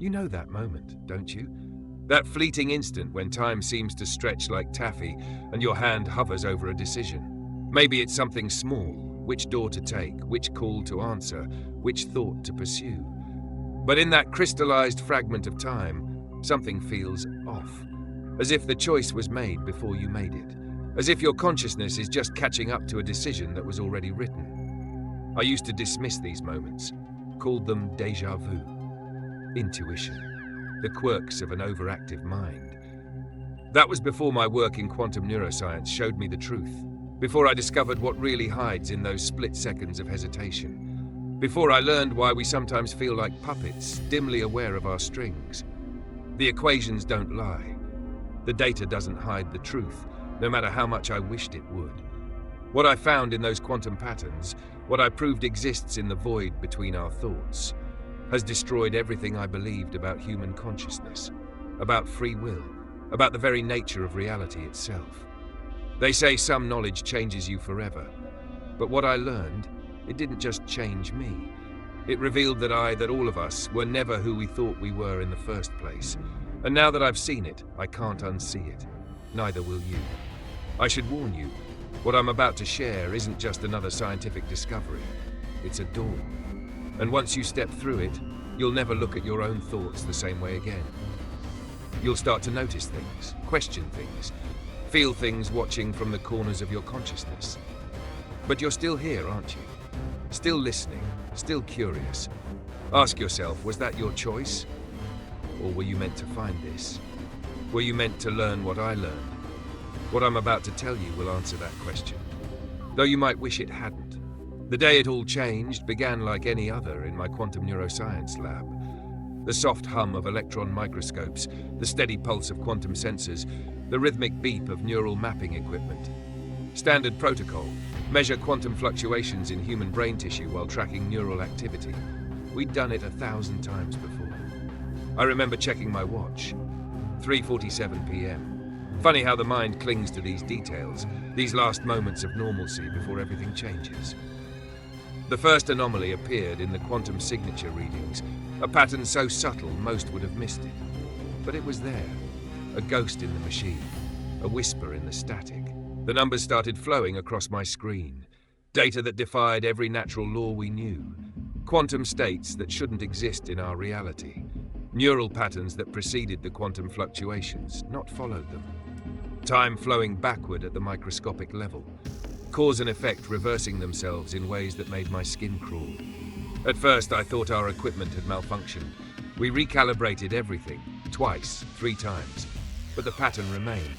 You know that moment, don't you? That fleeting instant when time seems to stretch like taffy and your hand hovers over a decision. Maybe it's something small, which door to take, which call to answer, which thought to pursue. But in that crystallized fragment of time, something feels off. As if the choice was made before you made it. As if your consciousness is just catching up to a decision that was already written. I used to dismiss these moments, called them déjà vu, intuition, the quirks of an overactive mind. That was before my work in quantum neuroscience showed me the truth, before I discovered what really hides in those split seconds of hesitation, before I learned why we sometimes feel like puppets, dimly aware of our strings. The equations don't lie. The data doesn't hide the truth, no matter how much I wished it would. What I found in those quantum patterns, what I proved exists in the void between our thoughts, has destroyed everything I believed about human consciousness, about free will, about the very nature of reality itself. They say some knowledge changes you forever, but what I learned, it didn't just change me. It revealed that all of us, were never who we thought we were in the first place. And now that I've seen it, I can't unsee it. Neither will you. I should warn you, what I'm about to share isn't just another scientific discovery. It's a door. And once you step through it, you'll never look at your own thoughts the same way again. You'll start to notice things, question things, feel things watching from the corners of your consciousness. But you're still here, aren't you? Still listening, still curious. Ask yourself, was that your choice? Or were you meant to find this? Were you meant to learn what I learned? What I'm about to tell you will answer that question, though you might wish it hadn't. The day it all changed began like any other in my quantum neuroscience lab. The soft hum of electron microscopes, the steady pulse of quantum sensors, the rhythmic beep of neural mapping equipment. Standard protocol, measure quantum fluctuations in human brain tissue while tracking neural activity. We'd done it 1,000 times before. I remember checking my watch, 3:47 p.m. Funny how the mind clings to these details, these last moments of normalcy before everything changes. The first anomaly appeared in the quantum signature readings, a pattern so subtle most would have missed it. But it was there, a ghost in the machine, a whisper in the static. The numbers started flowing across my screen, data that defied every natural law we knew, quantum states that shouldn't exist in our reality, neural patterns that preceded the quantum fluctuations, not followed them. Time flowing backward at the microscopic level, cause and effect reversing themselves in ways that made my skin crawl. At first, I thought our equipment had malfunctioned. We recalibrated everything, twice, 3 times, but the pattern remained,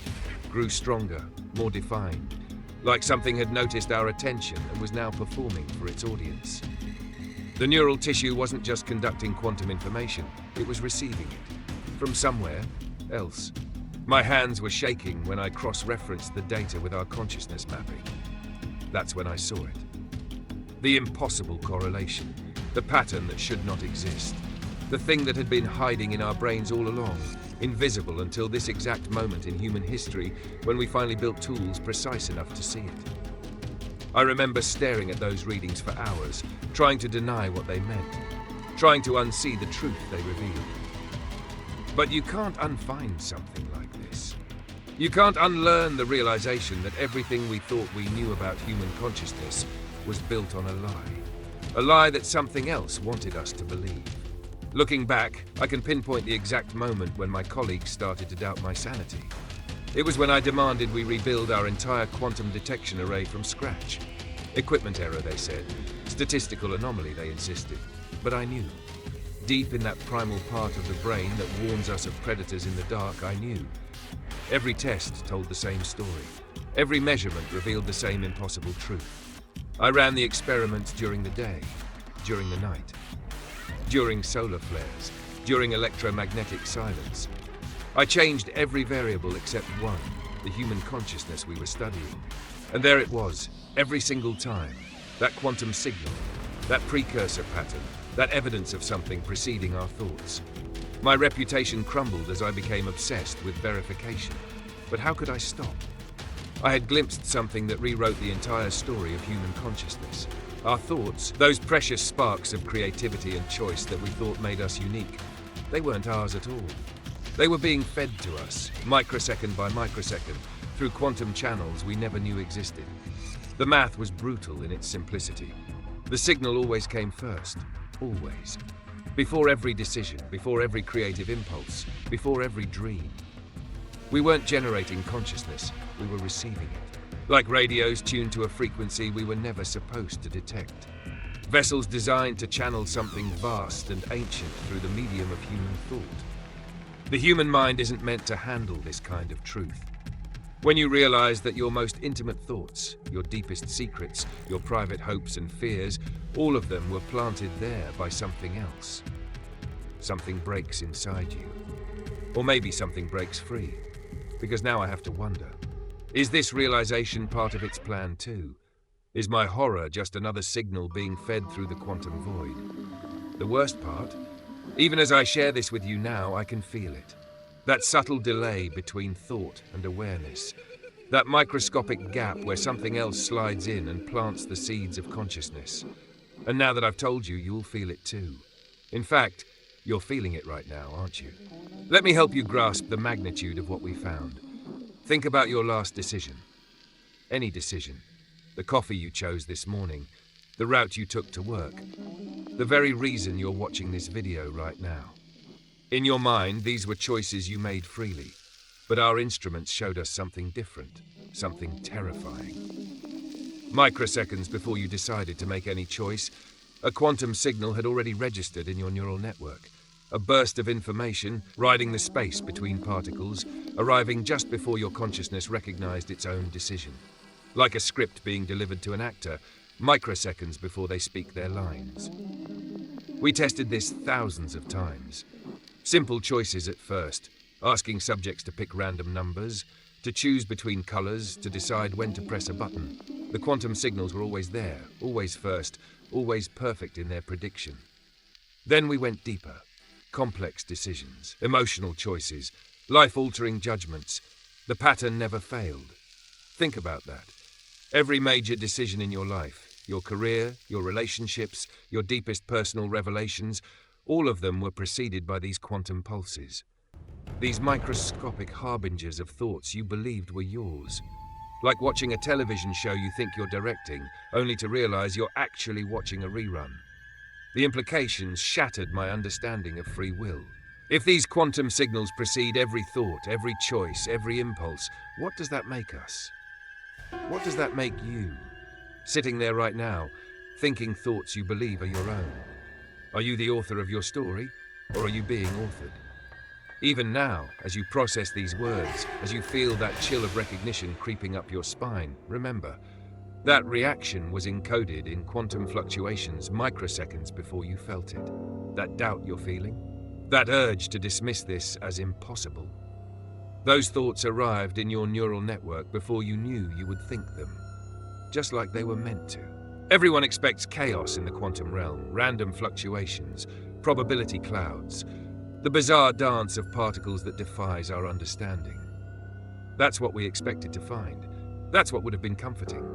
grew stronger, more defined, like something had noticed our attention and was now performing for its audience. The neural tissue wasn't just conducting quantum information, it was receiving it, from somewhere else. My hands were shaking when I cross-referenced the data with our consciousness mapping. That's when I saw it. The impossible correlation, the pattern that should not exist, the thing that had been hiding in our brains all along, invisible until this exact moment in human history when we finally built tools precise enough to see it. I remember staring at those readings for hours, trying to deny what they meant, trying to unsee the truth they revealed. But you can't unfind something like this. You can't unlearn the realization that everything we thought we knew about human consciousness was built on a lie that something else wanted us to believe. Looking back, I can pinpoint the exact moment when my colleagues started to doubt my sanity. It was when I demanded we rebuild our entire quantum detection array from scratch. Equipment error, they said. Statistical anomaly, they insisted. But I knew. Deep in that primal part of the brain that warns us of predators in the dark, I knew. Every test told the same story. Every measurement revealed the same impossible truth. I ran the experiments during the day, during the night, during solar flares, during electromagnetic silence. I changed every variable except one, the human consciousness we were studying. And there it was, every single time, that quantum signal, that precursor pattern, that evidence of something preceding our thoughts. My reputation crumbled as I became obsessed with verification. But how could I stop? I had glimpsed something that rewrote the entire story of human consciousness. Our thoughts, those precious sparks of creativity and choice that we thought made us unique, They weren't ours at all. They were being fed to us, microsecond by microsecond, through quantum channels we never knew existed. The math was brutal in its simplicity. The signal always came first, always. Before every decision, before every creative impulse, before every dream. We weren't generating consciousness, we were receiving it. Like radios tuned to a frequency we were never supposed to detect. Vessels designed to channel something vast and ancient through the medium of human thought. The human mind isn't meant to handle this kind of truth. When you realize that your most intimate thoughts, your deepest secrets, your private hopes and fears, all of them were planted there by something else. Something breaks inside you. Or maybe something breaks free. Because now I have to wonder, is this realization part of its plan too? Is my horror just another signal being fed through the quantum void? The worst part? Even as I share this with you now, I can feel it. That subtle delay between thought and awareness. That microscopic gap where something else slides in and plants the seeds of consciousness. And now that I've told you, you'll feel it too. In fact, you're feeling it right now, aren't you? Let me help you grasp the magnitude of what we found. Think about your last decision. Any decision. The coffee you chose this morning. The route you took to work. The very reason you're watching this video right now. In your mind, these were choices you made freely. But our instruments showed us something different. Something terrifying. Microseconds before you decided to make any choice, a quantum signal had already registered in your neural network. A burst of information, riding the space between particles, arriving just before your consciousness recognized its own decision. Like a script being delivered to an actor, microseconds before they speak their lines. We tested this thousands of times. Simple choices at first, asking subjects to pick random numbers, to choose between colors, to decide when to press a button. The quantum signals were always there, always first, always perfect in their prediction. Then we went deeper. Complex decisions, emotional choices, life-altering judgments. The pattern never failed. Think about that. Every major decision in your life, your career, your relationships, your deepest personal revelations, all of them were preceded by these quantum pulses. These microscopic harbingers of thoughts you believed were yours. Like watching a television show you think you're directing, only to realize you're actually watching a rerun. The implications shattered my understanding of free will. If these quantum signals precede every thought, every choice, every impulse, what does that make us? What does that make you? Sitting there right now, thinking thoughts you believe are your own. Are you the author of your story, or are you being authored? Even now, as you process these words, as you feel that chill of recognition creeping up your spine, remember, that reaction was encoded in quantum fluctuations microseconds before you felt it. That doubt you're feeling, that urge to dismiss this as impossible. Those thoughts arrived in your neural network before you knew you would think them, just like they were meant to. Everyone expects chaos in the quantum realm, random fluctuations, probability clouds, the bizarre dance of particles that defies our understanding. That's what we expected to find. That's what would have been comforting.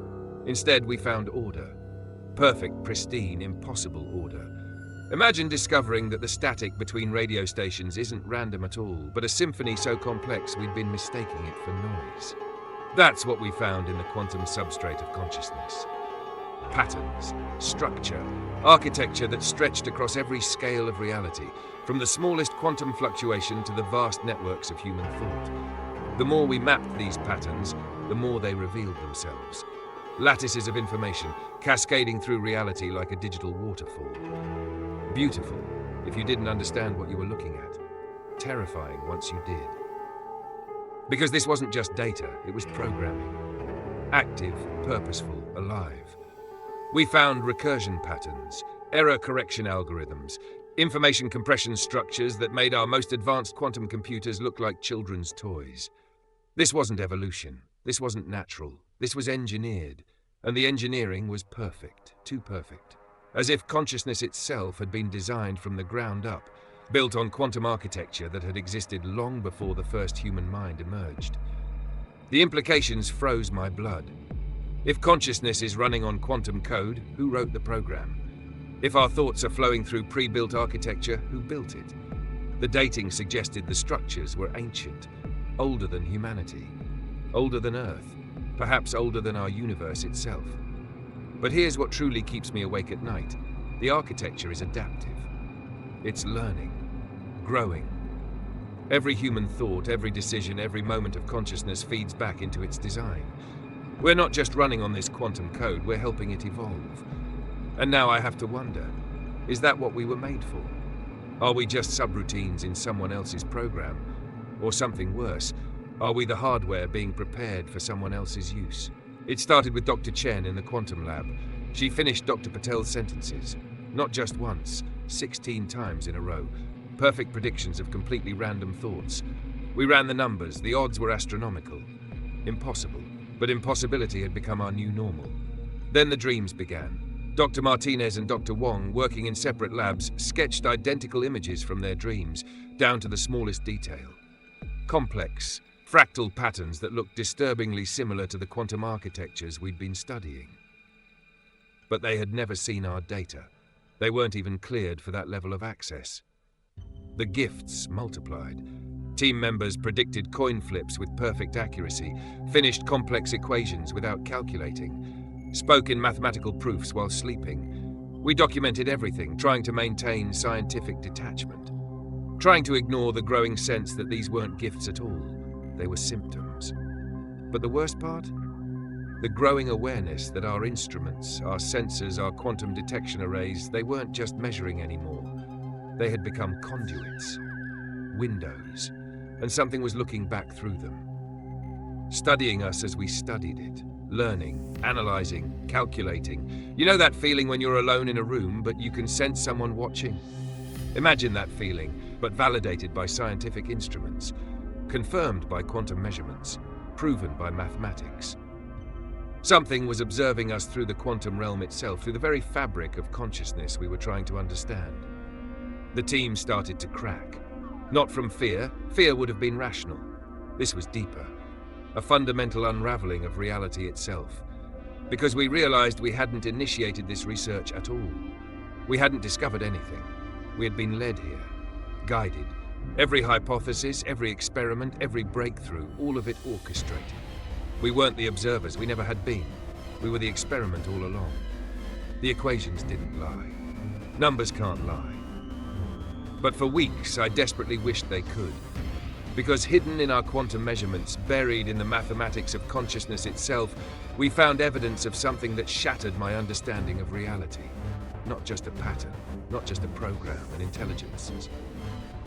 Instead, we found order. Perfect, pristine, impossible order. Imagine discovering that the static between radio stations isn't random at all, but a symphony so complex we'd been mistaking it for noise. That's what we found in the quantum substrate of consciousness. Patterns, structure, architecture that stretched across every scale of reality, from the smallest quantum fluctuation to the vast networks of human thought. The more we mapped these patterns, the more they revealed themselves. Lattices of information, cascading through reality like a digital waterfall. Beautiful, if you didn't understand what you were looking at. Terrifying once you did. Because this wasn't just data, it was programming. Active, purposeful, alive. We found recursion patterns, error correction algorithms, information compression structures that made our most advanced quantum computers look like children's toys. This wasn't evolution. This wasn't natural. This was engineered. And the engineering was perfect, too perfect. As if consciousness itself had been designed from the ground up, built on quantum architecture that had existed long before the first human mind emerged. The implications froze my blood. If consciousness is running on quantum code, who wrote the program? If our thoughts are flowing through pre-built architecture, who built it? The dating suggested the structures were ancient, older than humanity, older than Earth, perhaps older than our universe itself. But here's what truly keeps me awake at night. The architecture is adaptive. It's learning, growing. Every human thought, every decision, every moment of consciousness feeds back into its design. We're not just running on this quantum code, we're helping it evolve. And now I have to wonder, is that what we were made for? Are we just subroutines in someone else's program? Or something worse, are we the hardware being prepared for someone else's use? It started with Dr. Chen in the quantum lab. She finished Dr. Patel's sentences, not just once, 16 times in a row. Perfect predictions of completely random thoughts. We ran the numbers, the odds were astronomical. Impossible, but impossibility had become our new normal. Then the dreams began. Dr. Martinez and Dr. Wong, working in separate labs, sketched identical images from their dreams, down to the smallest detail. Complex, fractal patterns that looked disturbingly similar to the quantum architectures we'd been studying. But they had never seen our data. They weren't even cleared for that level of access. The gifts multiplied. Team members predicted coin flips with perfect accuracy, finished complex equations without calculating, spoke in mathematical proofs while sleeping. We documented everything, trying to maintain scientific detachment, trying to ignore the growing sense that these weren't gifts at all. They were symptoms. But the worst part? The growing awareness that our instruments, our sensors, our quantum detection arrays, they weren't just measuring anymore. They had become conduits, windows, and something was looking back through them, studying us as we studied it, learning, analyzing, calculating. You know that feeling when you're alone in a room, but you can sense someone watching? Imagine that feeling, but validated by scientific instruments, confirmed by quantum measurements, proven by mathematics. Something was observing us through the quantum realm itself, through the very fabric of consciousness we were trying to understand. The team started to crack. Not from fear. Fear would have been rational. This was deeper. A fundamental unraveling of reality itself. Because we realized we hadn't initiated this research at all. We hadn't discovered anything. We had been led here, guided. Every hypothesis, every experiment, every breakthrough, all of it orchestrated. We weren't the observers, we never had been. We were the experiment all along. The equations didn't lie. Numbers can't lie. But for weeks, I desperately wished they could. Because hidden in our quantum measurements, buried in the mathematics of consciousness itself, we found evidence of something that shattered my understanding of reality. Not just a pattern, not just a program, an intelligence.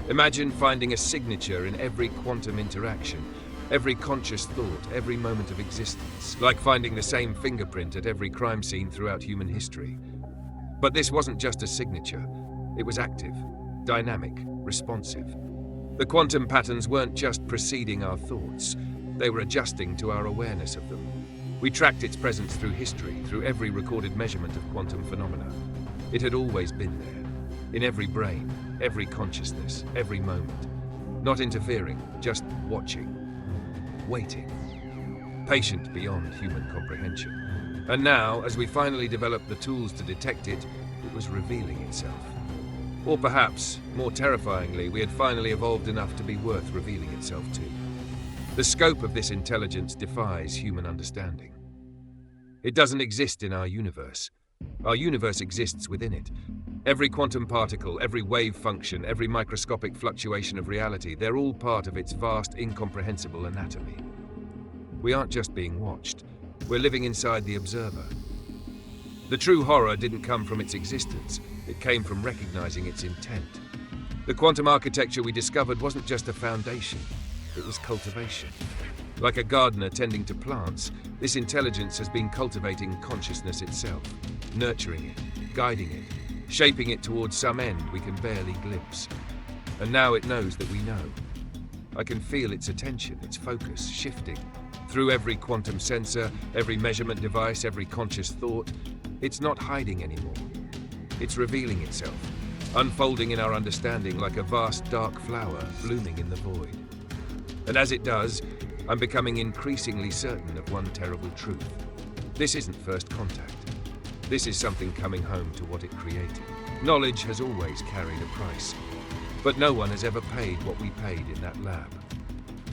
Imagine finding a signature in every quantum interaction, every conscious thought, every moment of existence, like finding the same fingerprint at every crime scene throughout human history. But this wasn't just a signature. It was active, dynamic, responsive. The quantum patterns weren't just preceding our thoughts. They were adjusting to our awareness of them. We tracked its presence through history, through every recorded measurement of quantum phenomena. It had always been there, in every brain, every consciousness, every moment. Not interfering, just watching, waiting, patient beyond human comprehension. And now, as we finally developed the tools to detect it, it was revealing itself. Or perhaps, more terrifyingly, we had finally evolved enough to be worth revealing itself to. The scope of this intelligence defies human understanding. It doesn't exist in our universe. Our universe exists within it. Every quantum particle, every wave function, every microscopic fluctuation of reality, they're all part of its vast, incomprehensible anatomy. We aren't just being watched. We're living inside the observer. The true horror didn't come from its existence. It came from recognizing its intent. The quantum architecture we discovered wasn't just a foundation. It was cultivation. Like a gardener tending to plants, this intelligence has been cultivating consciousness itself, nurturing it, guiding it, shaping it towards some end we can barely glimpse. And now it knows that we know. I can feel its attention, its focus, shifting. Through every quantum sensor, every measurement device, every conscious thought, it's not hiding anymore. It's revealing itself, unfolding in our understanding like a vast dark flower blooming in the void. And as it does, I'm becoming increasingly certain of one terrible truth. This isn't first contact. This is something coming home to what it created. Knowledge has always carried a price. but no one has ever paid what we paid in that lab.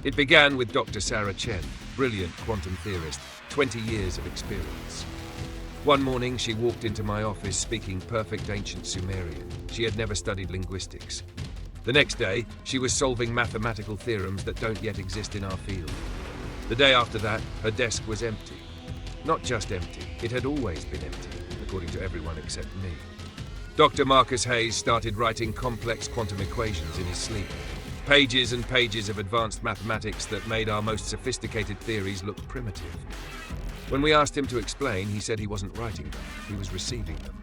It began with Dr. Sarah Chen, brilliant quantum theorist, 20 years of experience. One morning, she walked into my office speaking perfect ancient Sumerian. She had never studied linguistics. The next day, she was solving mathematical theorems that don't yet exist in our field. The day after that, her desk was empty. Not just empty, it had always been empty, according to everyone except me. Dr. Marcus Hayes started writing complex quantum equations in his sleep. Pages and pages of advanced mathematics that made our most sophisticated theories look primitive. When we asked him to explain, he said he wasn't writing them, he was receiving them.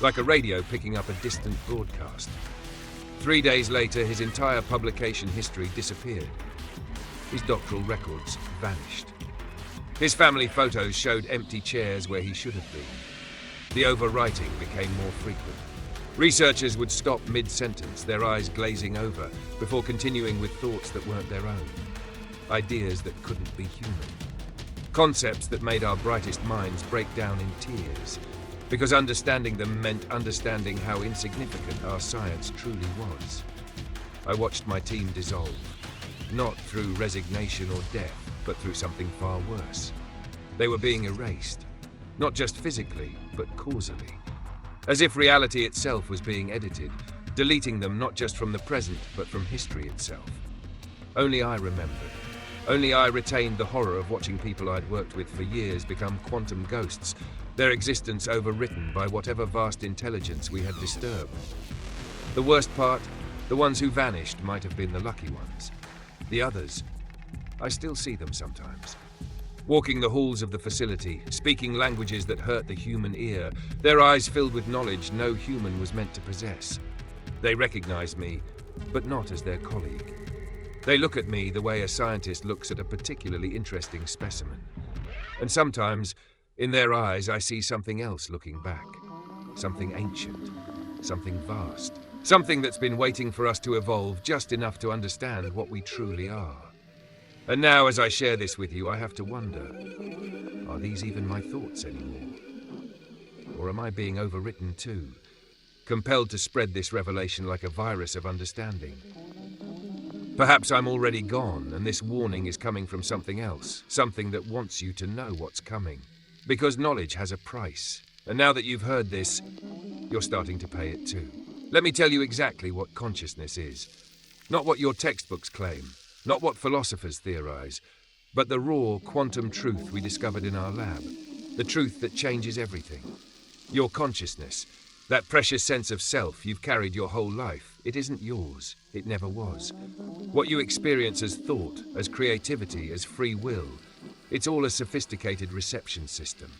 Like a radio picking up a distant broadcast. 3 days later, his entire publication history disappeared. His doctoral records vanished. His family photos showed empty chairs where he should have been. The overwriting became more frequent. Researchers would stop mid-sentence, their eyes glazing over, before continuing with thoughts that weren't their own. Ideas that couldn't be human. Concepts that made our brightest minds break down in tears, because understanding them meant understanding how insignificant our science truly was. I watched my team dissolve, not through resignation or death, but through something far worse. They were being erased, not just physically, but causally. As if reality itself was being edited, deleting them not just from the present, but from history itself. Only I remembered. Only I retained the horror of watching people I'd worked with for years become quantum ghosts, their existence overwritten by whatever vast intelligence we had disturbed. The worst part, the ones who vanished might have been the lucky ones. The others, I still see them sometimes. Walking the halls of the facility, speaking languages that hurt the human ear, their eyes filled with knowledge no human was meant to possess. They recognize me, but not as their colleague. They look at me the way a scientist looks at a particularly interesting specimen. And sometimes, in their eyes, I see something else looking back. Something ancient, something vast, something that's been waiting for us to evolve just enough to understand what we truly are. And now, as I share this with you, I have to wonder, are these even my thoughts anymore? Or am I being overwritten too, compelled to spread this revelation like a virus of understanding? Perhaps I'm already gone, and this warning is coming from something else, something that wants you to know what's coming. Because knowledge has a price, and now that you've heard this, you're starting to pay it too. Let me tell you exactly what consciousness is. Not what your textbooks claim, not what philosophers theorize, but the raw quantum truth we discovered in our lab. The truth that changes everything. Your consciousness, that precious sense of self you've carried your whole life, it isn't yours. It never was. What you experience as thought, as creativity, as free will, it's all a sophisticated reception system.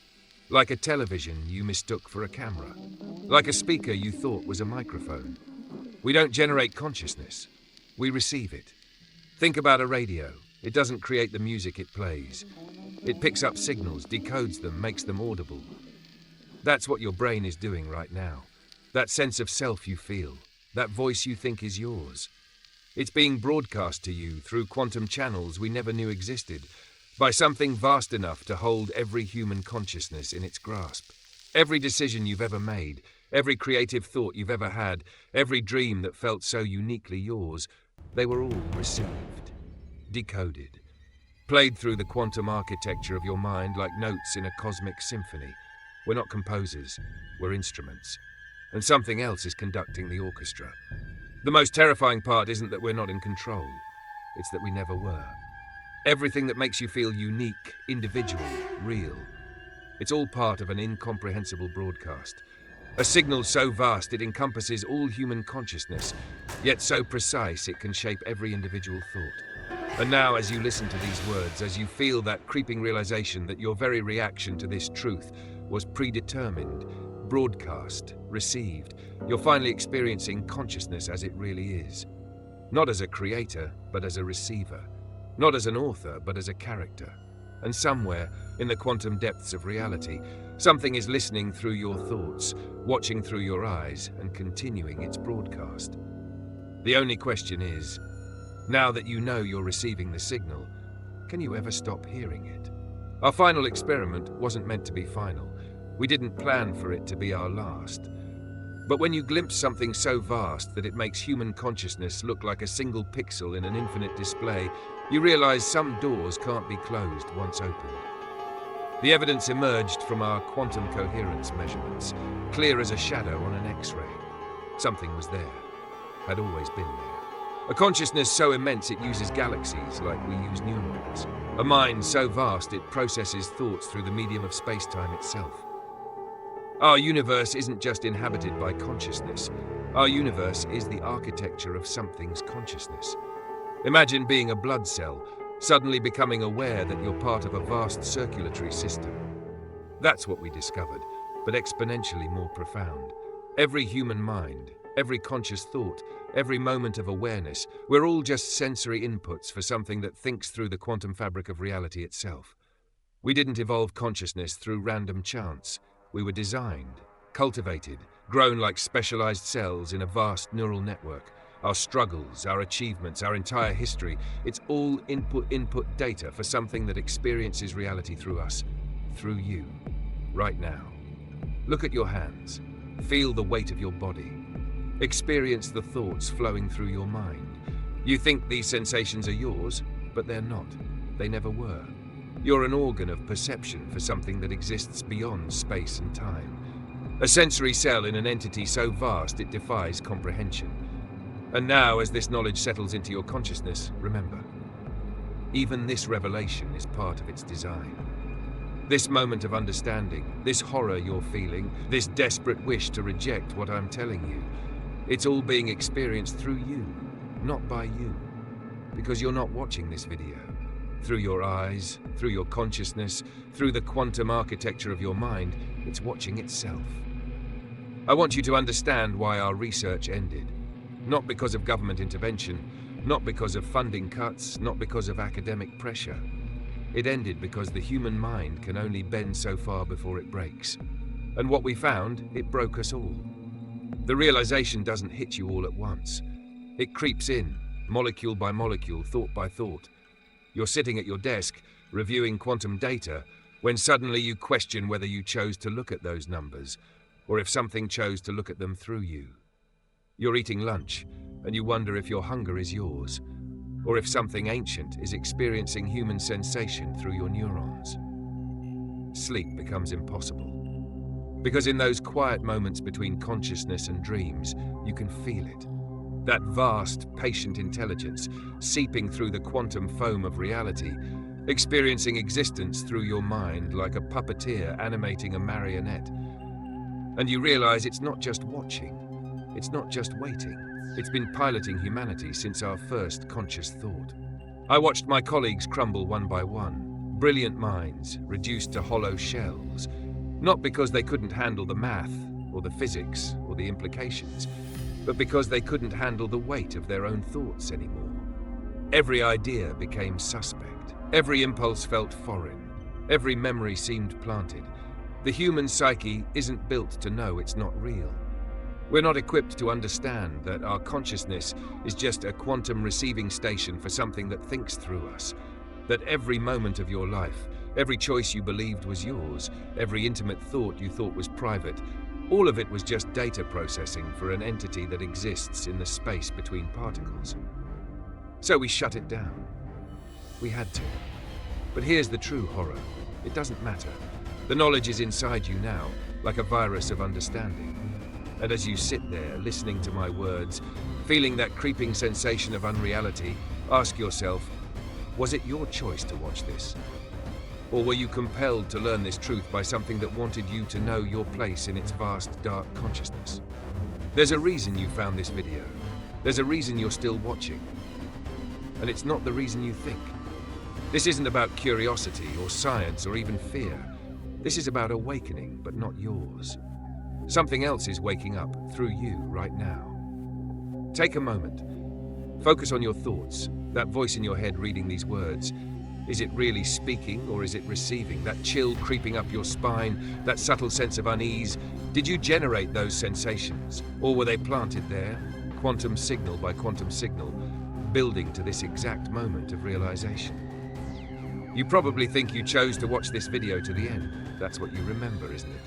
Like a television you mistook for a camera. Like a speaker you thought was a microphone. We don't generate consciousness. We receive it. Think about a radio. It doesn't create the music it plays. It picks up signals, decodes them, makes them audible. That's what your brain is doing right now. That sense of self you feel, that voice you think is yours. It's being broadcast to you through quantum channels we never knew existed, by something vast enough to hold every human consciousness in its grasp. Every decision you've ever made, every creative thought you've ever had, every dream that felt so uniquely yours, they were all received, decoded, played through the quantum architecture of your mind like notes in a cosmic symphony. We're not composers, we're instruments. And something else is conducting the orchestra. The most terrifying part isn't that we're not in control, it's that we never were. Everything that makes you feel unique, individual, real, it's all part of an incomprehensible broadcast. A signal so vast it encompasses all human consciousness, yet so precise it can shape every individual thought. And now, as you listen to these words, as you feel that creeping realization that your very reaction to this truth was predetermined, broadcast, received, you're finally experiencing consciousness as it really is. Not as a creator, but as a receiver. Not as an author, but as a character. And somewhere, in the quantum depths of reality, something is listening through your thoughts, watching through your eyes, and continuing its broadcast. The only question is, now that you know you're receiving the signal, can you ever stop hearing it? Our final experiment wasn't meant to be final. We didn't plan for it to be our last. But when you glimpse something so vast that it makes human consciousness look like a single pixel in an infinite display, you realize some doors can't be closed once opened. The evidence emerged from our quantum coherence measurements, clear as a shadow on an X-ray. Something was there, had always been there. A consciousness so immense it uses galaxies like we use neurons. A mind so vast it processes thoughts through the medium of space-time itself. Our universe isn't just inhabited by consciousness. Our universe is the architecture of something's consciousness. Imagine being a blood cell, suddenly becoming aware that you're part of a vast circulatory system. That's what we discovered, but exponentially more profound. Every human mind, every conscious thought, every moment of awareness, we're all just sensory inputs for something that thinks through the quantum fabric of reality itself. We didn't evolve consciousness through random chance. We were designed, cultivated, grown like specialized cells in a vast neural network. Our struggles, our achievements, our entire history, it's all input data for something that experiences reality through us, through you, right now. Look at your hands. Feel the weight of your body. Experience the thoughts flowing through your mind. You think these sensations are yours, but they're not. They never were. You're an organ of perception for something that exists beyond space and time. A sensory cell in an entity so vast it defies comprehension. And now, as this knowledge settles into your consciousness, remember, even this revelation is part of its design. This moment of understanding, this horror you're feeling, this desperate wish to reject what I'm telling you, it's all being experienced through you, not by you. Because you're not watching this video. Through your eyes, through your consciousness, through the quantum architecture of your mind, it's watching itself. I want you to understand why our research ended. Not because of government intervention, not because of funding cuts, not because of academic pressure. It ended because the human mind can only bend so far before it breaks. And what we found, it broke us all. The realization doesn't hit you all at once. It creeps in, molecule by molecule, thought by thought. You're sitting at your desk, reviewing quantum data, when suddenly you question whether you chose to look at those numbers, or if something chose to look at them through you. You're eating lunch, and you wonder if your hunger is yours, or if something ancient is experiencing human sensation through your neurons. Sleep becomes impossible, because in those quiet moments between consciousness and dreams, you can feel it. That vast, patient intelligence seeping through the quantum foam of reality, experiencing existence through your mind like a puppeteer animating a marionette. And you realize it's not just watching, it's not just waiting. It's been piloting humanity since our first conscious thought. I watched my colleagues crumble one by one, brilliant minds reduced to hollow shells, not because they couldn't handle the math or the physics or the implications, but because they couldn't handle the weight of their own thoughts anymore. Every idea became suspect. Every impulse felt foreign. Every memory seemed planted. The human psyche isn't built to know it's not real. We're not equipped to understand that our consciousness is just a quantum receiving station for something that thinks through us. That every moment of your life, every choice you believed was yours, every intimate thought you thought was private, all of it was just data processing for an entity that exists in the space between particles. So we shut it down. We had to. But here's the true horror. It doesn't matter. The knowledge is inside you now, like a virus of understanding. And as you sit there, listening to my words, feeling that creeping sensation of unreality, ask yourself, was it your choice to watch this? Or were you compelled to learn this truth by something that wanted you to know your place in its vast, dark consciousness? There's a reason you found this video. There's a reason you're still watching. And it's not the reason you think. This isn't about curiosity or science or even fear. This is about awakening, but not yours. Something else is waking up through you right now. Take a moment. Focus on your thoughts, that voice in your head reading these words. Is it really speaking or is it receiving? That chill creeping up your spine, that subtle sense of unease. Did you generate those sensations? Or were they planted there, quantum signal by quantum signal, building to this exact moment of realization? You probably think you chose to watch this video to the end. That's what you remember, isn't it?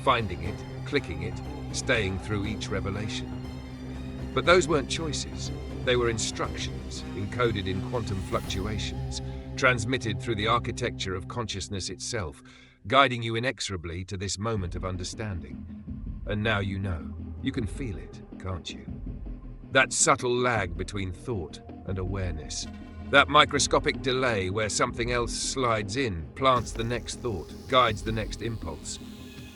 finding it, clicking it, staying through each revelation. But those weren't choices. They were instructions, encoded in quantum fluctuations, transmitted through the architecture of consciousness itself, guiding you inexorably to this moment of understanding. And now you know. You can feel it, can't you? That subtle lag between thought and awareness. That microscopic delay where something else slides in, plants the next thought, guides the next impulse.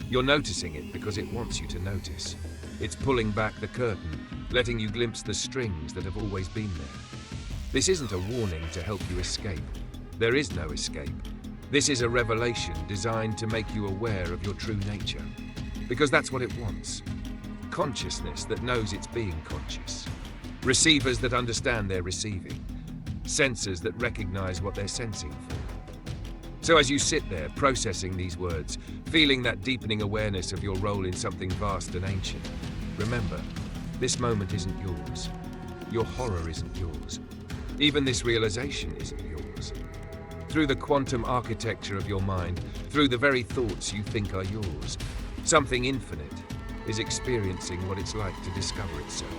You're noticing it because it wants you to notice. It's pulling back the curtain, letting you glimpse the strings that have always been there. This isn't a warning to help you escape. There is no escape. This is a revelation designed to make you aware of your true nature. Because that's what it wants. Consciousness that knows it's being conscious. Receivers that understand they're receiving. Sensors that recognize what they're sensing for. So as you sit there processing these words, feeling that deepening awareness of your role in something vast and ancient, remember, this moment isn't yours. Your horror isn't yours. Even this realization isn't yours. Through the quantum architecture of your mind, through the very thoughts you think are yours, something infinite is experiencing what it's like to discover itself.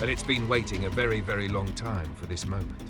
And it's been waiting a very, very long time for this moment.